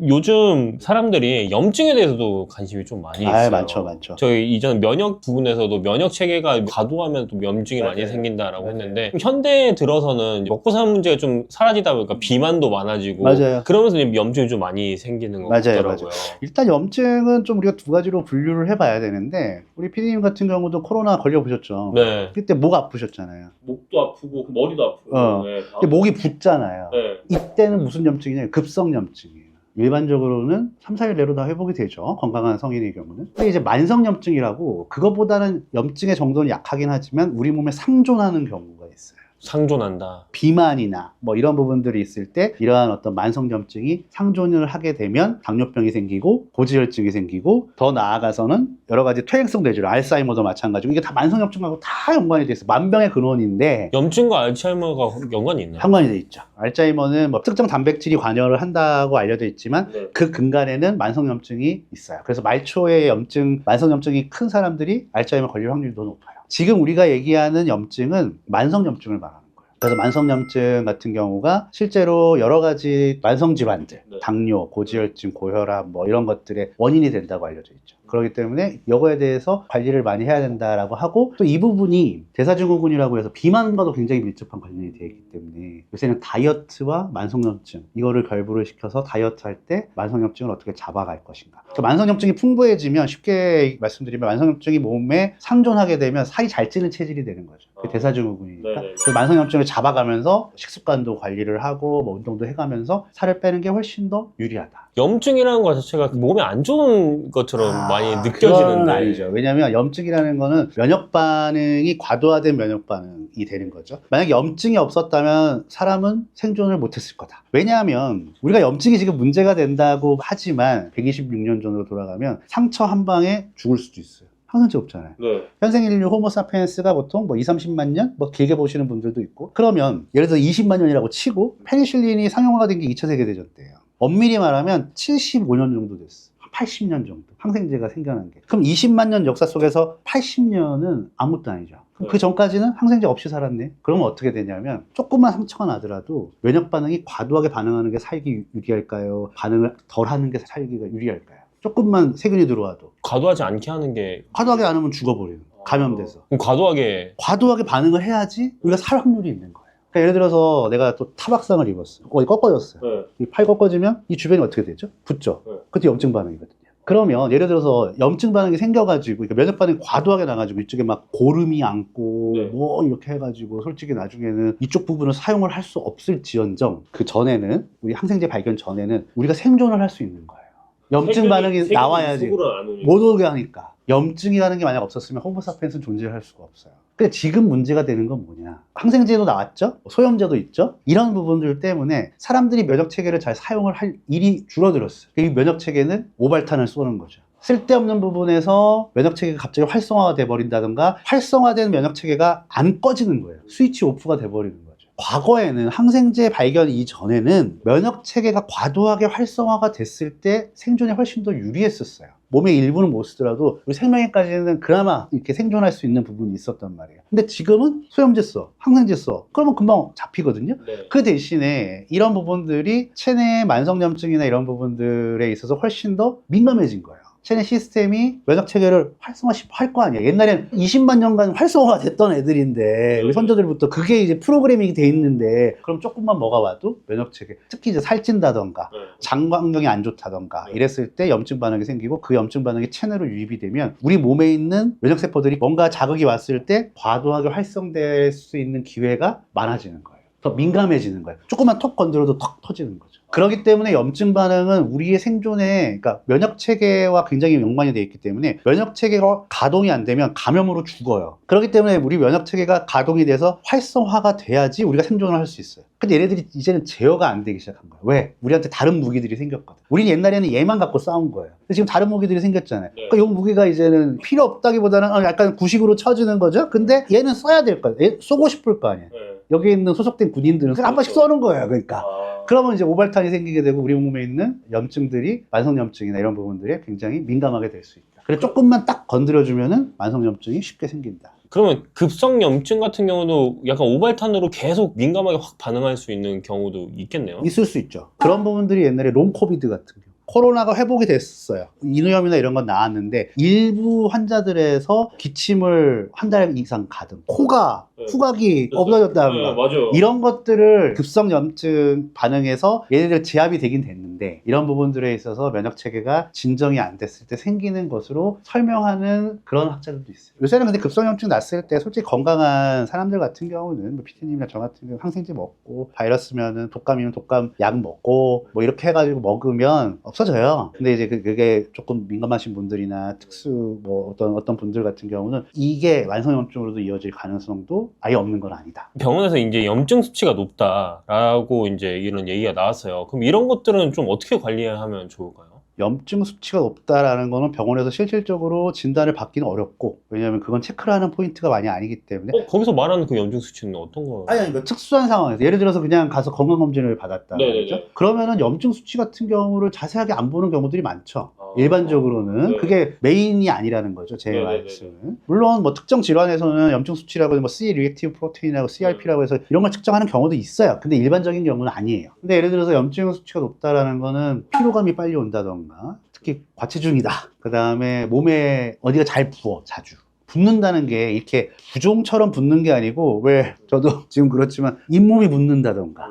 요즘 사람들이 염증에 대해서도 관심이 좀 많이 있어요. 많죠. 저희 이전 면역 부분에서도 면역 체계가 과도하면 또 염증이 맞아요. 많이 생긴다라고 맞아요. 했는데 현대에 들어서는 먹고 사는 문제가 좀 사라지다 보니까 비만도 많아지고 맞아요. 그러면서 이제 염증이 좀 많이 생기는 것 같더라고요. 일단 염증은 좀 우리가 두 가지로 분류를 해봐야 되는데, 우리 PD님 같은 경우도 코로나 걸려보셨죠? 네. 그때 목 아프셨잖아요. 목도 아프고 머리도 아프고. 근데 목이 붓잖아요. 네. 이때는 무슨 염증이냐면 급성염증이에요. 일반적으로는 3, 4일 내로 다 회복이 되죠. 건강한 성인의 경우는. 근데 이제 만성염증이라고, 그거보다는 염증의 정도는 약하긴 하지만 우리 몸에 상존하는 경우가 있어요. 상존한다. 비만이나 뭐 이런 부분들이 있을 때 이러한 어떤 만성염증이 상존을 하게 되면 당뇨병이 생기고 고지혈증이 생기고, 더 나아가서는 여러 가지 퇴행성 뇌질환, 알츠하이머도 마찬가지고, 이게 다 만성염증하고 다 연관이 돼 있어요. 만병의 근원인데 염증과 알츠하이머가 연관이 있나요? 상관이 돼 있죠. 알츠하이머는 뭐 특정 단백질이 관여를 한다고 알려져 있지만 네. 그 근간에는 만성염증이 있어요. 그래서 말초의 염증, 만성염증이 큰 사람들이 알츠하이머 걸릴 확률이 더 높아요. 지금 우리가 얘기하는 염증은 만성염증을 말하는 거예요. 그래서 만성염증 같은 경우가 실제로 여러 가지 만성질환들, 네. 당뇨, 고지혈증, 고혈압 뭐 이런 것들의 원인이 된다고 알려져 있죠. 그렇기 때문에 이거에 대해서 관리를 많이 해야 된다라고 하고, 또 이 부분이 대사증후군이라고 해서 비만과도 굉장히 밀접한 관련이 되어 있기 때문에 요새는 다이어트와 만성염증 이거를 결부를 시켜서 다이어트 할 때 만성염증을 어떻게 잡아갈 것인가. 만성염증이 풍부해지면, 쉽게 말씀드리면 만성염증이 몸에 상존하게 되면 살이 잘 찌는 체질이 되는 거죠. 그게 대사증후군이니까. 그래서 만성염증을 잡아가면서 식습관도 관리를 하고 뭐 운동도 해가면서 살을 빼는 게 훨씬 더 유리하다. 염증이라는 것 자체가 몸에 안 좋은 것처럼 많이 그건 느껴지는데. 아니죠. 왜냐하면 염증이라는 거는 면역 반응이 과도화된 면역 반응이 되는 거죠. 만약에 염증이 없었다면 사람은 생존을 못했을 거다. 왜냐하면 우리가 염증이 지금 문제가 된다고 하지만 126년 전으로 돌아가면 상처 한 방에 죽을 수도 있어요. 항생제 없잖아요. 네. 현생 인류 호모사피엔스가 보통 뭐 2, 30만 년? 뭐 길게 보시는 분들도 있고, 그러면 예를 들어 20만 년이라고 치고 페니실린이 상용화가 된 게 2차 세계대전 때예요. 엄밀히 말하면 75년 정도 됐어. 80년 정도 항생제가 생겨난 게. 그럼 20만 년 역사 속에서 80년은 아무것도 아니죠. 그럼 그 전까지는 항생제 없이 살았네. 그러면 어떻게 되냐면, 조금만 상처가 나더라도 면역 반응이 과도하게 반응하는 게 살기 유리할까요? 반응을 덜 하는 게 살기가 유리할까요? 조금만 세균이 들어와도. 과도하지 않게 하는 게. 과도하게 안 하면 죽어버려요. 감염돼서. 그럼 과도하게 반응을 해야지 우리가 살 확률이 있는 거예요. 그러니까 예를 들어서 내가 또 타박상을 입었어요. 거기 꺾어졌어요. 네. 이 팔 꺾어지면 이 주변이 어떻게 되죠? 붓죠. 네. 그때 염증 반응이거든요. 그러면 예를 들어서 염증 반응이 생겨가지고, 그러니까 면역 반응이 과도하게 나가지고 이쪽에 막 고름이 앉고 네. 뭐 이렇게 해가지고, 솔직히 나중에는 이쪽 부분을 사용을 할 수 없을지언정, 그 전에는, 우리 항생제 발견 전에는 우리가 생존을 할 수 있는 거예요. 염증 반응이 나와야지. 못 오게 하니까. 염증이라는 게 만약 없었으면 호모사피엔스는 존재할 수가 없어요. 근데 지금 문제가 되는 건 뭐냐? 항생제도 나왔죠? 소염제도 있죠? 이런 부분들 때문에 사람들이 면역 체계를 잘 사용을 할 일이 줄어들었어요. 이 면역 체계는 오발탄을 쏘는 거죠. 쓸데없는 부분에서 면역 체계가 갑자기 활성화가 돼버린다든가, 활성화된 면역 체계가 안 꺼지는 거예요. 스위치 오프가 돼버리는 거예요. 과거에는 항생제 발견 이전에는 면역 체계가 과도하게 활성화가 됐을 때 생존에 훨씬 더 유리했었어요. 몸의 일부는 못 쓰더라도 우리 생명에까지는 그나마 이렇게 생존할 수 있는 부분이 있었단 말이에요. 근데 지금은 소염제 써, 항생제 써, 그러면 금방 잡히거든요. 네. 그 대신에 이런 부분들이 체내의 만성염증이나 이런 부분들에 있어서 훨씬 더 민감해진 거예요. 체내 시스템이 면역 체계를 활성화할 거 아니야. 옛날엔 20만 년간 활성화가 됐던 애들인데, 우리 선조들부터 그게 이제 프로그래밍이 돼 있는데, 그럼 조금만 먹어봐도 면역 체계, 특히 이제 살찐다던가 장 환경이 안 좋다던가 이랬을 때 염증 반응이 생기고, 그 염증 반응이 체내로 유입이 되면 우리 몸에 있는 면역 세포들이 뭔가 자극이 왔을 때 과도하게 활성될 수 있는 기회가 많아지는 거예요. 더 민감해지는 거예요. 조금만 톡 건드려도 턱 터지는 거죠. 그렇기 때문에 염증 반응은 우리의 생존에, 그러니까 면역 체계와 굉장히 연관이 되어 있기 때문에, 면역 체계가 가동이 안 되면 감염으로 죽어요. 그렇기 때문에 우리 면역 체계가 가동이 돼서 활성화가 돼야지 우리가 생존을 할 수 있어요. 근데 얘네들이 이제는 제어가 안 되기 시작한 거예요. 왜? 우리한테 다른 무기들이 생겼거든. 우리는 옛날에는 얘만 갖고 싸운 거예요. 근데 지금 다른 무기들이 생겼잖아요. 그러니까 이 무기가 이제는 필요 없다기보다는 약간 구식으로 쳐주는 거죠. 근데 얘는 써야 될 거예요. 얘 쏘고 싶을 거 아니에요. 여기 있는 소속된 군인들은 한 번씩 쏘는 거예요. 그러니까. 그러면 이제 오발탄이 생기게 되고, 우리 몸에 있는 염증들이, 만성염증이나 이런 부분들에 굉장히 민감하게 될 수 있다. 그래서 조금만 딱 건드려주면은 만성염증이 쉽게 생긴다. 그러면 급성염증 같은 경우도 약간 오발탄으로 계속 민감하게 확 반응할 수 있는 경우도 있겠네요. 있을 수 있죠. 그런 부분들이 옛날에 롱코비드 같은 경우, 코로나가 회복이 됐어요. 인후염이나 이런 건 나았는데 일부 환자들에서 기침을 한 달 이상 가든 코가 네. 후각이 네. 없어졌다든가 네, 맞아요. 이런 것들을 급성염증 반응해서 얘네들 제압이 되긴 됐는데 이런 부분들에 있어서 면역체계가 진정이 안 됐을 때 생기는 것으로 설명하는 그런 학자들도 있어요. 요새는 근데 급성염증 났을 때 솔직히 건강한 사람들 같은 경우는 뭐 PT님이나 저 같은 경우 항생제 먹고 바이러스면은 독감이면 독감 약 먹고 뭐 이렇게 해가지고 먹으면 없어져요. 근데 이제 그게 조금 민감하신 분들이나 특수 뭐 어떤 분들 같은 경우는 이게 만성염증으로도 이어질 가능성도 아예 없는 건 아니다. 병원에서 이제 염증 수치가 높다라고 이제 이런 얘기가 나왔어요. 그럼 이런 것들은 좀 어떻게 관리하면 좋을까요? 염증 수치가 높다라는 거는 병원에서 실질적으로 진단을 받기는 어렵고 왜냐하면 그건 체크를 하는 포인트가 많이 아니기 때문에 거기서 말하는 그 염증 수치는 어떤 거? 아니 뭐 특수한 상황에서 예를 들어서 그냥 가서 건강검진을 받았다 네네네. 말이죠. 그러면은 염증 수치 같은 경우를 자세하게 안 보는 경우들이 많죠. 아, 일반적으로는 네. 그게 메인이 아니라는 거죠. 제 네네네네. 말씀은. 물론 뭐 특정 질환에서는 염증 수치라고 뭐 C 리액티브 프로테인하고 CRP라고 해서 이런 걸 측정하는 경우도 있어요. 근데 일반적인 경우는 아니에요. 근데 예를 들어서 염증 수치가 높다라는 거는 피로감이 빨리 온다던가 특히 과체중이다. 그 다음에 몸에 어디가 잘 부어 자주. 붓는다는 게 이렇게 부종처럼 붓는 게 아니고 왜 저도 지금 그렇지만 잇몸이 붓는다던가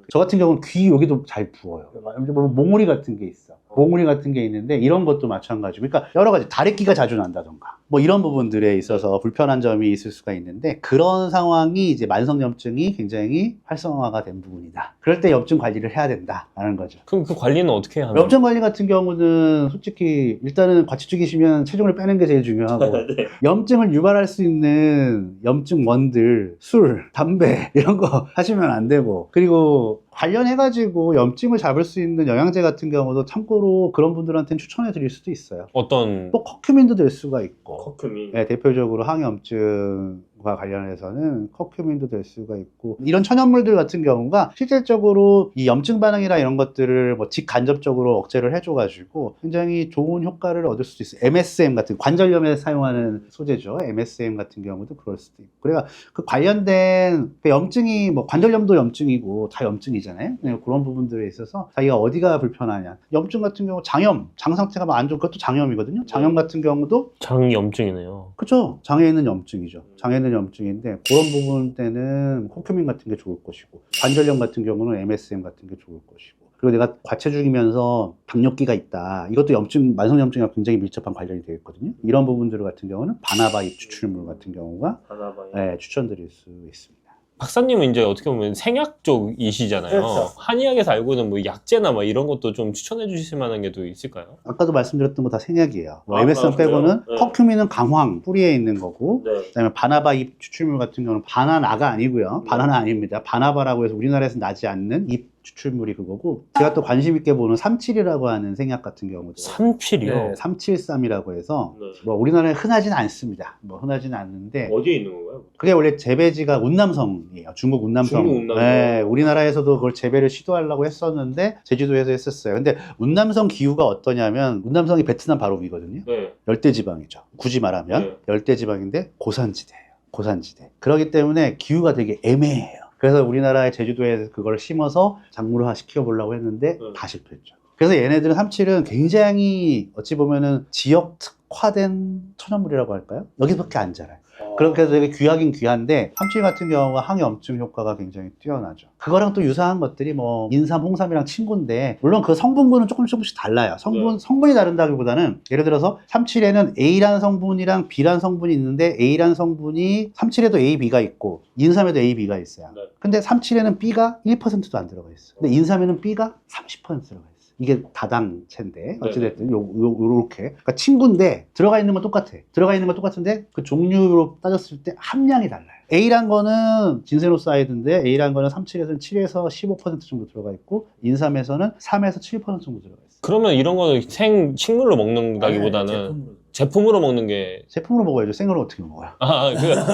저 같은 경우는 귀 여기도 잘 부어요. 뭐 몽우리 같은 게 있어. 몽우리 같은 게 있는데 이런 것도 마찬가지고 그러니까 여러 가지 다래끼가 자주 난다던가 뭐 이런 부분들에 있어서 불편한 점이 있을 수가 있는데 그런 상황이 이제 만성염증이 굉장히 활성화가 된 부분이다. 그럴 때 염증 관리를 해야 된다라는 거죠. 그럼 그 관리는 어떻게 하면? 염증 관리 같은 경우는 솔직히 일단은 과체중이시면 체중을 빼는 게 제일 중요하고 네. 염증을 유발할 수 있는 염증 원들, 술, 담배 이런 거 하시면 안 되고 그리고 관련해가지고 염증을 잡을 수 있는 영양제 같은 경우도 참고로 그런 분들한테는 추천해 드릴 수도 있어요. 어떤 또 커큐민도 될 수가 있고 커큐민? 네, 대표적으로 항염증과 관련해서는 커큐민도 될 수가 있고 이런 천연물들 같은 경우가 실질적으로 이 염증 반응이나 이런 것들을 뭐 직간접적으로 억제를 해줘가지고 굉장히 좋은 효과를 얻을 수도 있어요. MSM 같은 관절염에 사용하는 소재죠. MSM 같은 경우도 그럴 수도 있고 그래가 그 관련된 그 염증이 뭐 관절염도 염증이고 다 염증이잖아요. 네, 그런 부분들에 있어서 자기가 어디가 불편하냐 염증 같은 경우 장염 장 상태가 안 좋은 것도 장염이거든요. 장염 같은 경우도 장염증이네요. 그렇죠. 장에 있는 염증이죠. 장에 있는 염증인데 그런 부분 때는 코큐민 같은 게 좋을 것이고 관절염 같은 경우는 MSM 같은 게 좋을 것이고 그리고 내가 과체중이면서 당뇨기가 있다. 이것도 염증, 만성염증이랑 굉장히 밀접한 관련이 되어 있거든요. 이런 부분들 같은 경우는 바나바잎 추출물 같은 경우가 네, 추천드릴 수 있습니다. 박사님은 이제 어떻게 보면 생약 쪽이시잖아요. 그렇죠. 한의학에서 알고는 뭐 약재나 뭐 이런 것도 좀 추천해 주실 만한 게 또 있을까요? 아까도 말씀드렸던 거 다 생약이에요. 뭐 아, MSM 그래요? 빼고는 네. 커큐민은 강황, 뿌리에 있는 거고 네. 그다음에 바나바잎 추출물 같은 경우는 바나나가 아니고요. 바나나 아닙니다. 바나바라고 해서 우리나라에서 나지 않는 잎 추출물이 그거고 제가 또 관심 있게 보는 삼칠이라고 하는 생약 같은 경우도 삼칠이요? 네, 삼칠삼이라고 해서 네. 뭐 우리나라에 흔하진 않습니다. 뭐 흔하진 않는데 어디에 있는 건가요? 그게 원래 재배지가 운남성이에요. 중국 운남성. 중국 운남성. 네, 우리나라에서도 그걸 재배를 시도하려고 했었는데 제주도에서 했었어요. 근데 운남성 기후가 어떠냐면 운남성이 베트남 바로 위거든요. 네. 열대지방이죠. 굳이 말하면 네. 열대지방인데 고산지대예요. 고산지대. 그렇기 때문에 기후가 되게 애매해요. 그래서 우리나라의 제주도에 그걸 심어서 작물화 시켜보려고 했는데 다 실패했죠. 그래서 얘네들은 삼칠은 굉장히 어찌 보면은 지역 특화된 천연물이라고 할까요? 여기서밖에 안 자라요. 그렇게 해서 되게 귀하긴 귀한데 삼칠 같은 경우가 항염증 효과가 굉장히 뛰어나죠. 그거랑 또 유사한 것들이 뭐 인삼, 홍삼이랑 친구인데 물론 그 성분군은 조금씩 달라요. 성분이 다른다기보다는 예를 들어서 삼칠에는 A라는 성분이랑 B라는 성분이 있는데 A라는 성분이 삼칠에도 A, B가 있고 인삼에도 A, B가 있어요. 네. 근데 삼칠에는 B가 1%도 안 들어가 있어요. 근데 인삼에는 B가 30% 들어가 있어요. 이게 다당체인데 어찌됐든 요렇게 그러니까 친구인데 들어가 있는 건 똑같아. 들어가 있는 건 똑같은데 그 종류로 따졌을 때 함량이 달라요. A란 거는 진세노사이드인데 A란 거는 삼칠에서는 7에서 15% 정도 들어가 있고 인삼에서는 3에서 7% 정도 들어가 있어요. 그러면 이런 거는 식물로 먹는다기보다는 제품으로 먹는 게 제품으로 먹어야죠. 생으로 어떻게 먹어요?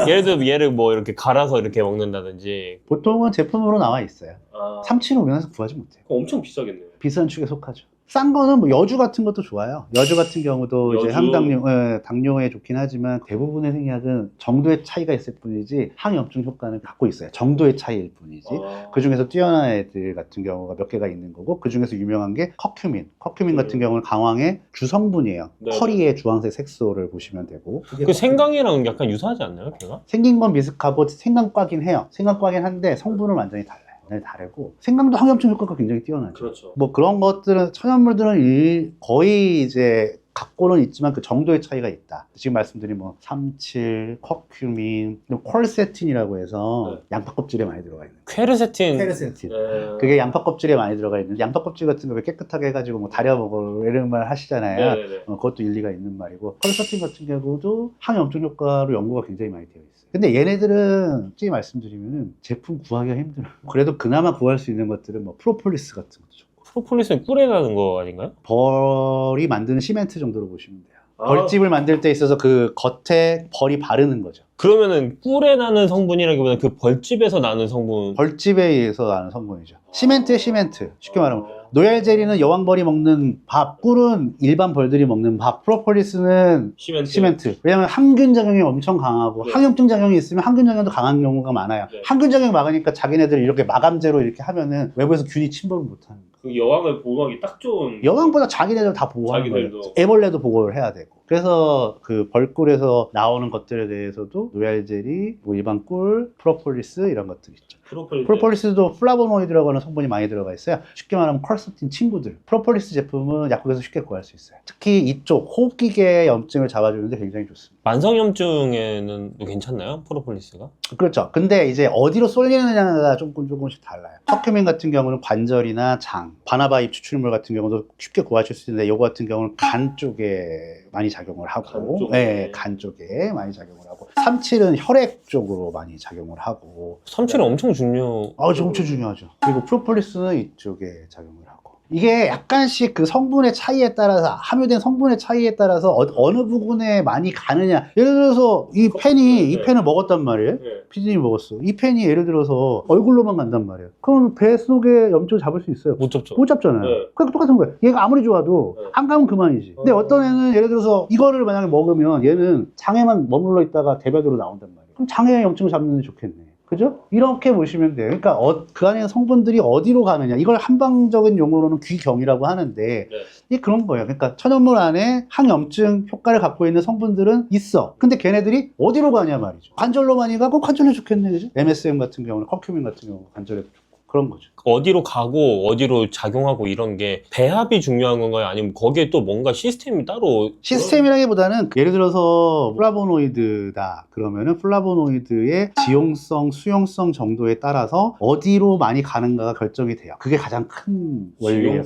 예를 들어 얘를 뭐 이렇게 갈아서 이렇게 먹는다든지. 보통은 제품으로 나와 있어요. 아, 삼칠은 우리나라에서 구하지 못해요. 엄청 비싸겠네요. 비싼 축에 속하죠. 싼 거는 뭐 여주 같은 것도 좋아요. 여주 같은 경우도 이제 여주? 항당뇨, 당뇨에 좋긴 하지만 대부분의 생약은 정도의 차이가 있을 뿐이지 항염증 효과는 갖고 있어요. 정도의 차이일 뿐이지. 그 중에서 뛰어난 애들 같은 경우가 몇 개가 있는 거고, 그 중에서 유명한 게 커큐민. 커큐민 같은 경우는 강황의 주성분이에요. 네. 커리의 주황색 색소를 보시면 되고. 그 생강이랑 약간 유사하지 않나요, 걔가? 생긴 건 비슷하고 생강과긴 해요. 생강과긴 한데 성분은 완전히 달라요. 완전히 다르고 생강도 항염증 효과가 굉장히 뛰어나죠. 그렇죠. 뭐 그런 것들은 천연물들은 거의 이제 갖고는 있지만 그 정도의 차이가 있다. 지금 말씀드린 뭐 삼칠, 커큐민, 콜세틴이라고 해서 네. 양파 껍질에 많이 들어가 있는. 퀘르세틴. 퀘르세틴. 네. 그게 양파 껍질에 많이 들어가 있는. 양파 껍질 같은 거 왜 깨끗하게 해가지고 뭐 다려 먹어 이런 말 하시잖아요. 네네네. 그것도 일리가 있는 말이고, 콜세틴 같은 경우도 항염증 효과로 연구가 굉장히 많이 되어 있어요. 근데 얘네들은 솔직히 말씀드리면은 제품 구하기가 힘들어요. 그래도 그나마 구할 수 있는 것들은 뭐 프로폴리스 같은 것도 좋고, 프로폴리스는 꿀에 나는 거 아닌가요? 벌이 만드는 시멘트 정도로 보시면 돼요. 아. 벌집을 만들 때 있어서 그 겉에 벌이 바르는 거죠. 그러면은 꿀에 나는 성분이라기보다 그 벌집에서 나는 성분. 벌집에 의해서 나는 성분이죠. 시멘트에 시멘트. 쉽게 말하면 노얄 젤리는 여왕벌이 먹는 밥, 꿀은 일반 벌들이 먹는 밥, 프로폴리스는 시멘트. 왜냐면 항균 작용이 엄청 강하고, 네. 항염증 작용이 있으면 항균 작용도 강한 경우가 많아요. 네. 항균 작용 막으니까 자기네들 이렇게 마감제로 이렇게 하면은 외부에서 균이 침범을 못하는 거예요. 그 여왕을 보호하기 딱 좋은. 여왕보다 자기네들 다 보호하는 자기들도. 거예요. 애벌레도 보호를 해야 되고. 그래서 그 벌꿀에서 나오는 것들에 대해서도 노얄 젤리, 뭐 일반 꿀, 프로폴리스 이런 것들이 있죠. 프로폴리스도 플라보노이드라고 하는 성분이 많이 들어가 있어요. 쉽게 말하면 컬스틴 친구들. 프로폴리스 제품은 약국에서 쉽게 구할 수 있어요. 특히 이쪽 호흡기계 염증을 잡아주는데 굉장히 좋습니다. 만성염증에는 괜찮나요? 프로폴리스가? 그렇죠. 근데 이제 어디로 쏠리느냐가 조금씩 달라요. 커큐민 같은 경우는 관절이나 장, 바나바 잎 추출물 같은 경우도 쉽게 구하실 수 있는데, 요거 같은 경우는 간 쪽에 많이 작용을 하고, 간 쪽에? 네, 간 쪽에 많이 작용을 하고, 삼칠은 혈액 쪽으로 많이 작용을 하고. 삼칠은 엄청 중요. 엄청 중요하죠. 그리고 프로폴리스는 이쪽에 작용을 하고. 이게 약간씩 그 성분의 차이에 따라서, 함유된 성분의 차이에 따라서 어느 부분에 많이 가느냐. 예를 들어서 이 펜이, 이 펜을 먹었단 말이에요. 네. 피디님이 먹었어. 이 펜이 예를 들어서 얼굴로만 간단 말이에요. 그럼 배 속에 염증을 잡을 수 있어요? 못 잡죠. 못 잡잖아요. 네. 그러니까 똑같은 거예요. 얘가 아무리 좋아도 네. 안 가면 그만이지. 근데 어떤 애는 예를 들어서 이거를 만약에 먹으면 얘는 장에만 머물러 있다가 대변으로 나온단 말이에요. 그럼 장에 염증을 잡는 게 좋겠네. 그죠? 이렇게 보시면 돼요. 그러니까 그 안에 성분들이 어디로 가느냐. 이걸 한방적인 용어로는 귀경이라고 하는데, 네. 이게 그런 거예요. 그러니까 천연물 안에 항염증 효과를 갖고 있는 성분들은 있어. 근데 걔네들이 어디로 가냐 말이죠. 관절로 많이 가고 관절에 좋겠네. 그죠? MSM 같은 경우는, 커큐민 같은 경우는 관절에 좋고. 그런 거죠. 어디로 가고 어디로 작용하고 이런 게 배합이 중요한 건가요? 아니면 거기에 또 뭔가 시스템이 따로 시스템이라기보다는 예를 들어서 플라보노이드다 그러면은 플라보노이드의 지용성, 수용성 정도에 따라서 어디로 많이 가는가가 결정이 돼요. 그게 가장 큰 원리예요.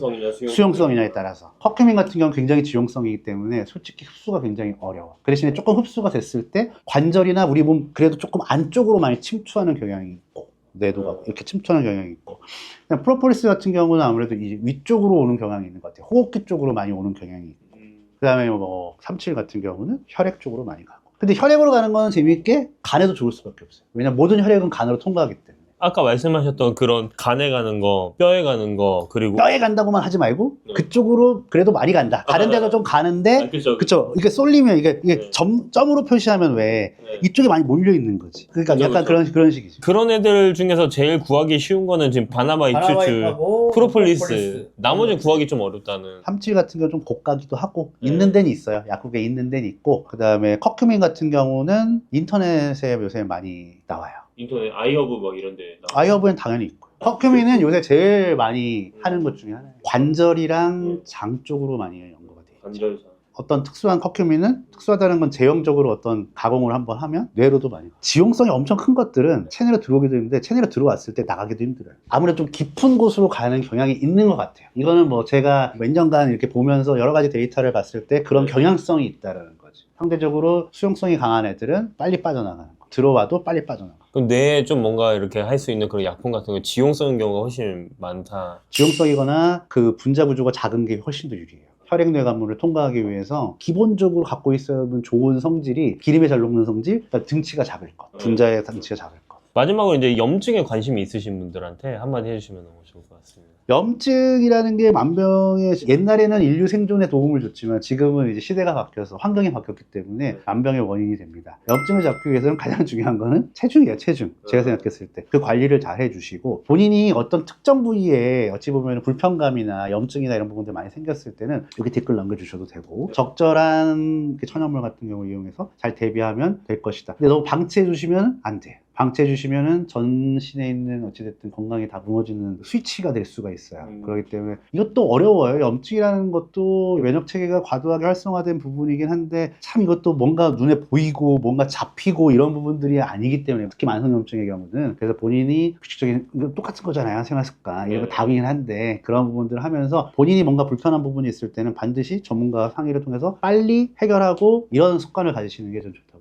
수용성이냐에 따라서. 커큐민 같은 경우는 굉장히 지용성이기 때문에 솔직히 흡수가 굉장히 어려워. 그 대신에 조금 흡수가 됐을 때 관절이나 우리 몸 그래도 조금 안쪽으로 많이 침투하는 경향이 있고, 뇌도가 이렇게 침투하는 경향이 있고, 그냥 프로폴리스 같은 경우는 아무래도 이 위쪽으로 오는 경향이 있는 것 같아요. 호흡기 쪽으로 많이 오는 경향이 있고, 그 다음에 뭐 삼칠 같은 경우는 혈액 쪽으로 많이 가고. 근데 혈액으로 가는 거는 재미있게 간에도 좋을 수밖에 없어요. 왜냐면 모든 혈액은 간으로 통과하기 때문에. 아까 말씀하셨던 그런 간에 가는 거, 뼈에 가는 거, 그리고 뼈에 간다고만 하지 말고 네. 그쪽으로 그래도 많이 간다. 다른 데도 좀 가는데, 그쵸. 그쵸. 이게 쏠리면 이게 네. 점으로 표시하면 왜 네. 이쪽에 많이 몰려 있는 거지. 그러니까 그쵸, 약간 그쵸. 그런 식이지. 그런 애들 중에서 제일 구하기 쉬운 거는 지금 바나바 잎추출, 프로폴리스. 나머지는 구하기 좀 어렵다는. 삼칠 같은 경우 좀 고가기도 하고, 네. 있는 데는 있어요. 약국에 있는 데는 있고, 그 다음에 커큐민 같은 경우는 인터넷에 요새 많이 나와요. 인터넷 아이허브 막 이런 데 아이허브엔 당연히 있고. 커큐민은 요새 제일 많이 하는 것 중에 하나예요. 관절이랑 장 쪽으로 많이 연구가 돼요. 관절사. 어떤 특수한 커큐민은, 특수하다는 건 제형적으로 어떤 가공을 한번 하면 뇌로도 많이 가요. 지용성이 엄청 큰 것들은 체내로 들어오기도 힘든데 체내로 들어왔을 때 나가기도 힘들어요. 아무래도 좀 깊은 곳으로 가는 경향이 있는 것 같아요. 이거는 뭐 제가 몇 년간 이렇게 보면서 여러 가지 데이터를 봤을 때 그런 경향성이 있다는 거지. 상대적으로 수용성이 강한 애들은 빨리 빠져나가는 거. 들어와도 빨리 빠져나가. 그럼 뇌에 좀 뭔가 이렇게 할 수 있는 그런 약품 같은 거 지용성인 경우가 훨씬 많다. 지용성이거나 그 분자 구조가 작은 게 훨씬 더 유리해요. 혈액 뇌관물을 통과하기 위해서 기본적으로 갖고 있어야 하는 좋은 성질이 기름에 잘 녹는 성질, 그러니까 등치가 작을 것, 분자의 등치가 작을 것. 마지막으로 이제 염증에 관심이 있으신 분들한테 한마디 해주시면 너무 좋을 것 같습니다. 염증이라는 게 만병의 옛날에는 인류 생존에 도움을 줬지만 지금은 이제 시대가 바뀌어서 환경이 바뀌었기 때문에 만병의 원인이 됩니다. 염증을 잡기 위해서는 가장 중요한 거는 체중이에요, 체중. 제가 생각했을 때. 그 관리를 잘 해주시고 본인이 어떤 특정 부위에 어찌 보면 불편감이나 염증이나 이런 부분들 많이 생겼을 때는 여기 댓글 남겨주셔도 되고 적절한 그 천연물 같은 경우 이용해서 잘 대비하면 될 것이다. 근데 너무 방치해 주시면 안 돼. 방치해 주시면은 전신에 있는 어찌됐든 건강이 다 무너지는 스위치가 될 수가 있어요. 그렇기 때문에 이것도 어려워요. 염증이라는 것도 면역 체계가 과도하게 활성화된 부분이긴 한데 참 이것도 뭔가 눈에 보이고 뭔가 잡히고 이런 부분들이 아니기 때문에 특히 만성염증의 경우는 그래서 본인이 규칙적인 이거 똑같은 거잖아요. 생활 습관 이런 거 다르긴 한데 그런 부분들을 하면서 본인이 뭔가 불편한 부분이 있을 때는 반드시 전문가 상의를 통해서 빨리 해결하고 이런 습관을 가지시는 게 좀 좋다.